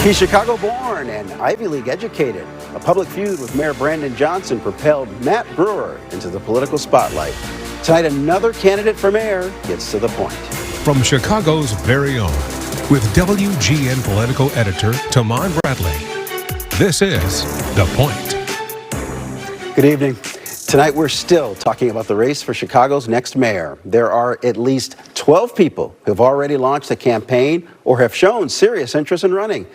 He's Chicago-born and Ivy League educated. A public feud with Mayor Brandon Johnson propelled Matt Brewer into the political spotlight. Tonight, another candidate for mayor gets to the point. From Chicago's very own, with WGN political editor Tahman Bradley, this is The Point. Good evening. Tonight, we're still talking about the race for Chicago's next mayor. There are at least 12 people who have already launched a campaign or have shown serious interest in running.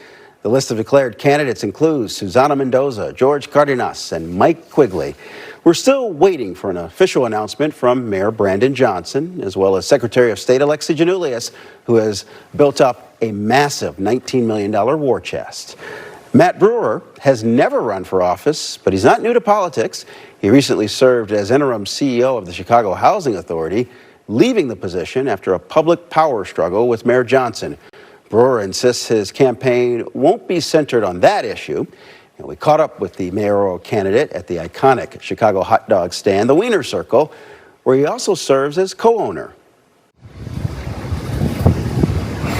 The list of declared candidates includes Susana Mendoza, George Cardenas, and Mike Quigley. We're still waiting for an official announcement from Mayor Brandon Johnson, as well as Secretary of State Alexi Janulius, who has built up a massive $19 million war chest. Matt Brewer has never run for office, but he's not new to politics. He recently served as interim CEO of the Chicago Housing Authority, leaving the position after a public power struggle with Mayor Johnson. Brewer insists his campaign won't be centered on that issue. And we caught up with the mayoral candidate at the iconic Chicago hot dog stand, the Wiener Circle, where he also serves as co-owner.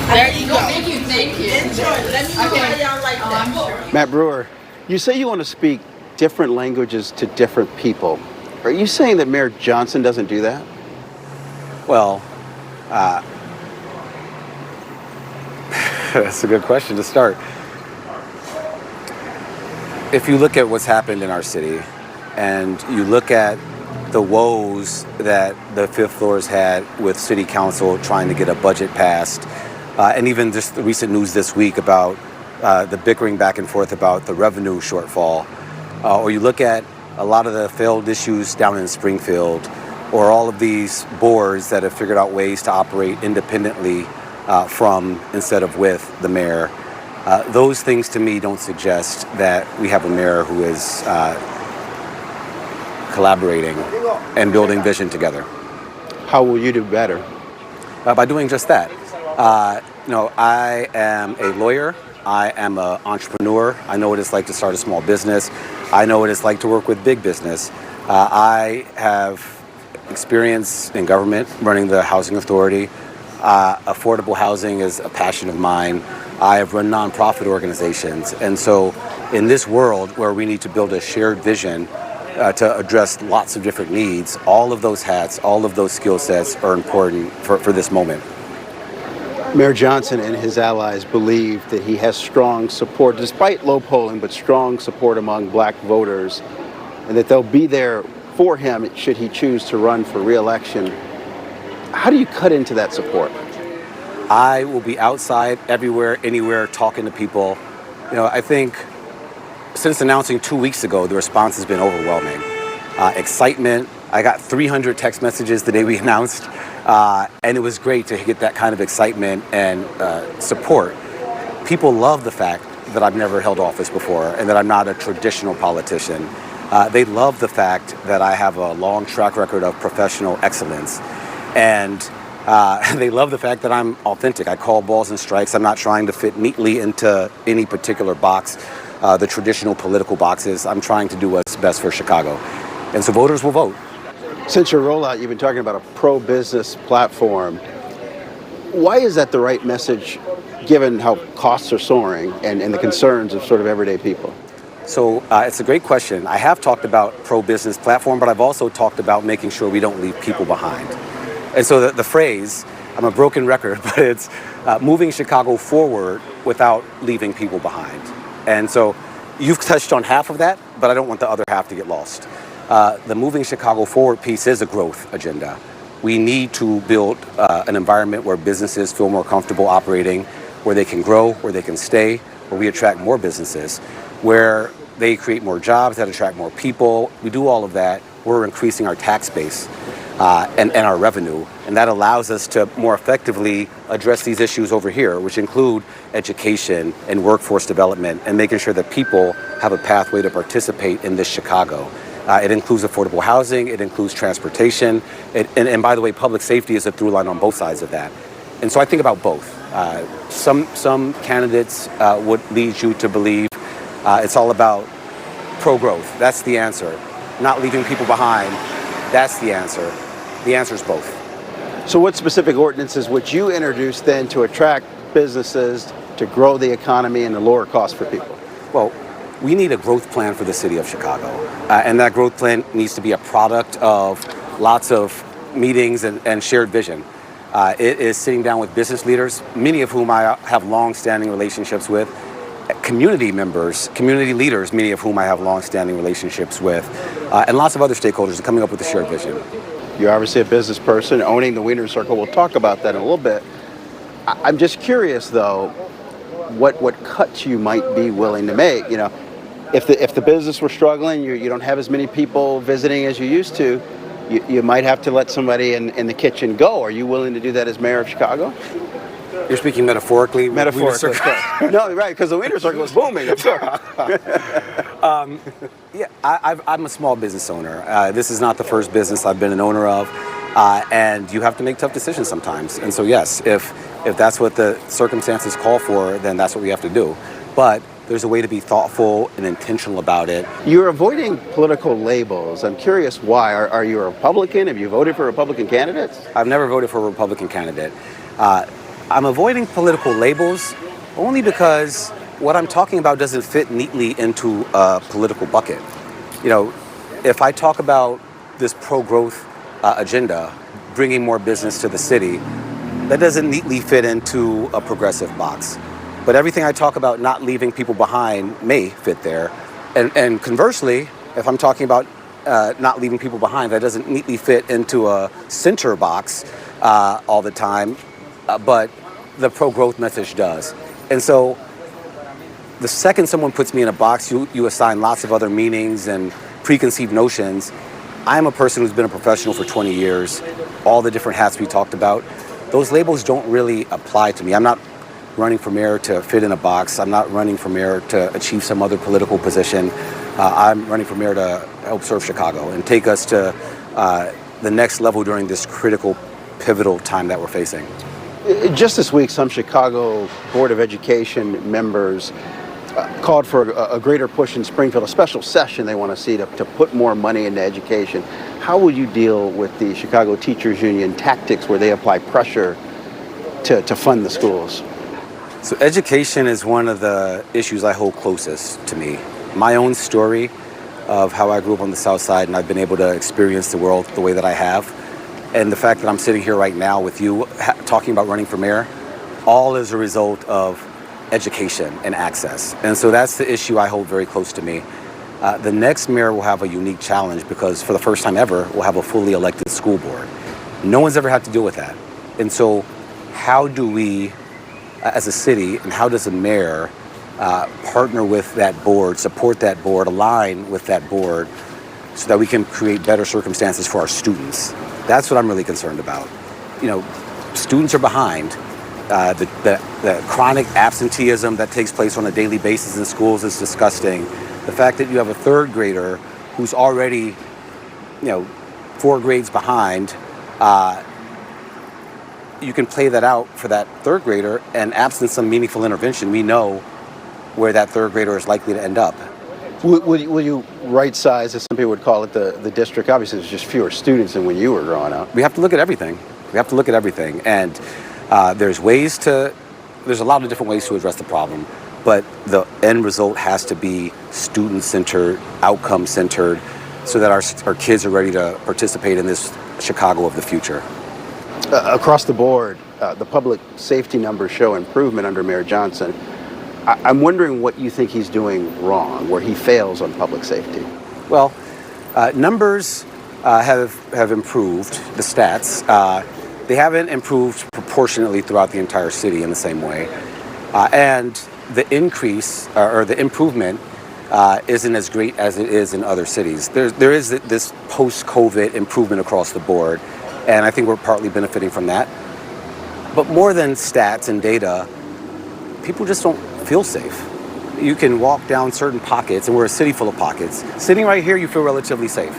There you go. Thank you. Enjoy. Let me know how y'all like that. Sure. Matt Brewer, you say you want to speak different languages to different people. Are you saying that Mayor Johnson doesn't do that? Well, that's a good question to start. If you look at what's happened in our city and you look at the woes that the fifth floor has had with city council trying to get a budget passed, and even just the recent news this week about the bickering back and forth about the revenue shortfall, or you look at a lot of the failed issues down in Springfield, or all of these boards that have figured out ways to operate independently from instead of with the mayor. Those things to me don't suggest that we have a mayor who is collaborating and building vision together. How will you do better? By doing just that. I am a lawyer. I am an entrepreneur. I know what it's like to start a small business. I know what it's like to work with big business. I have experience in government, running the housing authority. Affordable housing is a passion of mine. I have run nonprofit organizations. And so in this world where we need to build a shared vision to address lots of different needs, all of those hats, all of those skill sets are important for this moment. Mayor Johnson and his allies believe that he has strong support, despite low polling, but strong support among black voters, and that they'll be there for him should he choose to run for re-election. How do you cut into that support? I will be outside, everywhere, anywhere, talking to people. I think since announcing 2 weeks ago, the response has been overwhelming. Excitement. I got 300 text messages the day we announced, and it was great to get that kind of excitement and support. People love the fact that I've never held office before and that I'm not a traditional politician. They love the fact that I have a long track record of professional excellence. And they love the fact that I'm authentic. I call balls and strikes. I'm not trying to fit neatly into any particular box, the traditional political boxes. I'm trying to do what's best for Chicago. And so voters will vote. Since your rollout, you've been talking about a pro-business platform. Why is that the right message, given how costs are soaring and the concerns of sort of everyday people? So it's a great question. I have talked about pro-business platform, but I've also talked about making sure we don't leave people behind. And so the phrase, I'm a broken record, but it's moving Chicago forward without leaving people behind. And so you've touched on half of that, but I don't want the other half to get lost. The moving Chicago forward piece is a growth agenda. We need to build an environment where businesses feel more comfortable operating, where they can grow, where they can stay, where we attract more businesses, where they create more jobs that attract more people. We do all of that. We're increasing our tax base. And our revenue, and that allows us to more effectively address these issues over here, which include education and workforce development and making sure that people have a pathway to participate in this Chicago. It includes affordable housing, it includes transportation, and by the way, public safety is a through line on both sides of that. And so I think about both. Some candidates would lead you to believe it's all about pro-growth. That's the answer. Not leaving people behind. That's the answer. The answer is both. So what specific ordinances would you introduce then to attract businesses to grow the economy and to lower costs for people? Well, we need a growth plan for the city of Chicago. And that growth plan needs to be a product of lots of meetings and shared vision. It is sitting down with business leaders, many of whom I have long-standing relationships with, community members, community leaders, many of whom I have long-standing relationships with, and lots of other stakeholders coming up with a shared vision. You're obviously a business person owning the Wiener Circle. We'll talk about that in a little bit. I'm just curious, though, what cuts you might be willing to make. You know, if the business were struggling, you don't have as many people visiting as you used to, you might have to let somebody in the kitchen go. Are you willing to do that as mayor of Chicago? You're speaking metaphorically? Metaphorically, of course. No, right, because the Wiener Circle is booming, of course. Yeah, I'm a small business owner. This is not the first business I've been an owner of, and you have to make tough decisions sometimes. And so, yes, if that's what the circumstances call for, then that's what we have to do. But there's a way to be thoughtful and intentional about it. You're avoiding political labels. I'm curious why. Are you a Republican? Have you voted for Republican candidates? I've never voted for a Republican candidate. I'm avoiding political labels only because what I'm talking about doesn't fit neatly into a political bucket. You know, if I talk about this pro-growth agenda, bringing more business to the city, that doesn't neatly fit into a progressive box. But everything I talk about not leaving people behind may fit there. And conversely, if I'm talking about not leaving people behind, that doesn't neatly fit into a center box all the time, but the pro-growth message does. And so the second someone puts me in a box, you assign lots of other meanings and preconceived notions. I'm a person who's been a professional for 20 years, all the different hats we talked about. Those labels don't really apply to me. I'm not running for mayor to fit in a box. I'm not running for mayor to achieve some other political position. I'm running for mayor to help serve Chicago and take us to the next level during this critical, pivotal time that we're facing. Just this week, some Chicago Board of Education members called for a greater push in Springfield, a special session they want to see to put more money into education. How will you deal with the Chicago Teachers Union tactics where they apply pressure to fund the schools? So education is one of the issues I hold closest to me. My own story of how I grew up on the South Side and I've been able to experience the world the way that I have, and the fact that I'm sitting here right now with you talking about running for mayor, all as a result of education and access. And so that's the issue I hold very close to me. The next mayor will have a unique challenge because for the first time ever, we'll have a fully elected school board. No one's ever had to deal with that. And so how do we, as a city, and how does a mayor partner with that board, support that board, align with that board so that we can create better circumstances for our students? That's what I'm really concerned about. You know, students are behind. The chronic absenteeism that takes place on a daily basis in schools is disgusting. The fact that you have a third grader who's already, 4 grades behind, you can play that out for that third grader, and absent some meaningful intervention, we know where that third grader is likely to end up. Will you right size, as some people would call it, the district? Obviously, there's just fewer students than when you were growing up. We have to look at everything. And there's a lot of different ways to address the problem, but the end result has to be student-centered, outcome-centered, so that our kids are ready to participate in this Chicago of the future. Across the board, the public safety numbers show improvement under Mayor Johnson. I'm wondering what you think he's doing wrong, where he fails on public safety. Well, numbers have improved, the stats. They haven't improved proportionately throughout the entire city in the same way. And the increase or the improvement isn't as great as it is in other cities. There is this post-COVID improvement across the board, and I think we're partly benefiting from that. But more than stats and data, people just don't feel safe. You can walk down certain pockets, and we're a city full of pockets. Sitting right here, you feel relatively safe.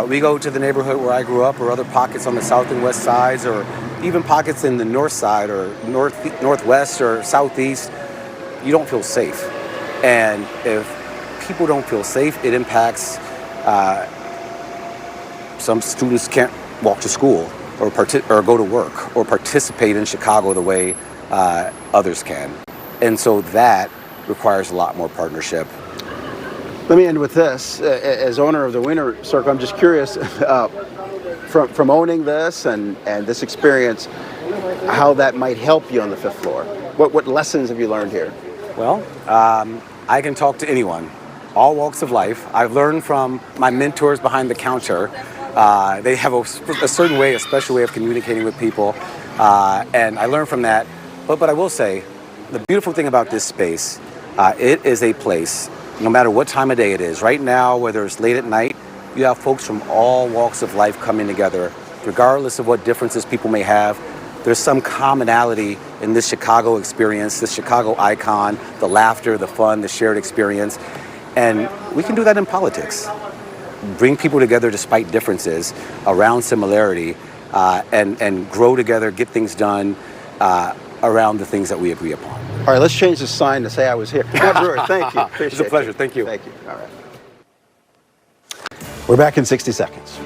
We go to the neighborhood where I grew up, or other pockets on the south and west sides, or even pockets in the north side, or northwest, or southeast. You don't feel safe. And if people don't feel safe, it impacts some students can't walk to school or go to work or participate in Chicago the way others can. And so that requires a lot more partnership. Let me end with this. As owner of the Wiener Circle, I'm just curious, from owning this and this experience, how that might help you on the 5th floor. What lessons have you learned here? Well, I can talk to anyone, all walks of life. I've learned from my mentors behind the counter. They have a certain way, a special way of communicating with people, and I learned from that. But I will say, the beautiful thing about this space, it is a place, no matter what time of day it is. Right now, whether it's late at night, you have folks from all walks of life coming together, regardless of what differences people may have. There's some commonality in this Chicago experience, this Chicago icon, the laughter, the fun, the shared experience. And we can do that in politics. Bring people together despite differences around similarity, and grow together, get things done around the things that we agree upon. All right, let's change the sign to say I was here. Matt Brewer, thank you. Appreciate It's a pleasure. you. Thank you. Thank you. All right. We're back in 60 seconds.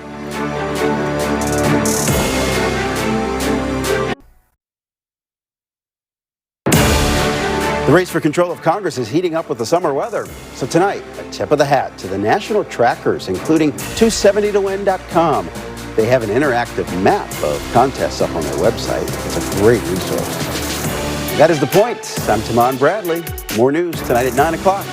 The race for control of Congress is heating up with the summer weather. So tonight, a tip of the hat to the national trackers, including 270towin.com. They have an interactive map of contests up on their website. It's a great resource. That is The Point. I'm Tahman Bradley. More news tonight at 9 o'clock.